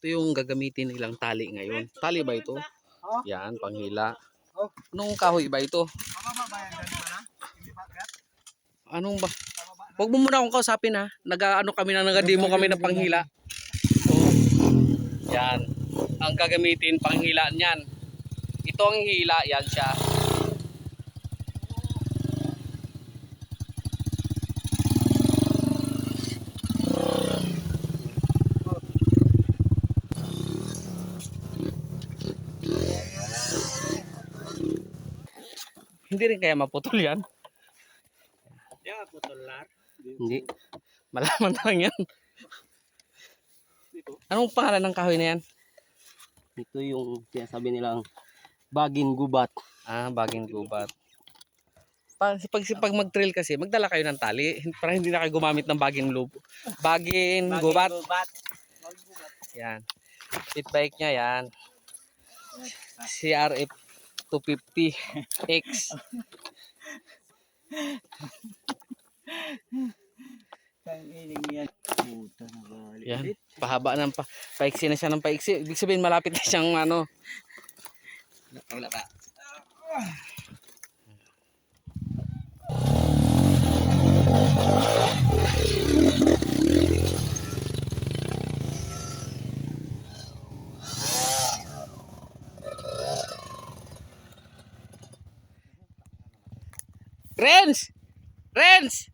Ito yung gagamitin nilang tali ngayon. Tali ba ito? Oh. Yan, panghila. Oh. Anong kahoy ba ito? Anong ba? Huwag mo muna akong kausapin ha. Nag-ano kami na nag-demo kami ng panghila. So, yan. Ang gagamitin panghila niyan. Ito ang hila, yan siya. Hindi rin kaya maputol yan? Yeah, putol lar. Hindi. Malaman lang yan. Anong pangalan ng kahoy na yan? Ito yung sinasabi nilang bagin gubat. Ah, baging gubat. Pag mag-trail kasi, magdala kayo ng tali para hindi na kayo gumamit ng baging gubat. Yan. Pit bike niya yan. CRF 250X. Yan. Pahaba ng paiksi na siya ng paiksi. Ibig sabihin malapit na siyang ano. Wala pa. Renz! Renz!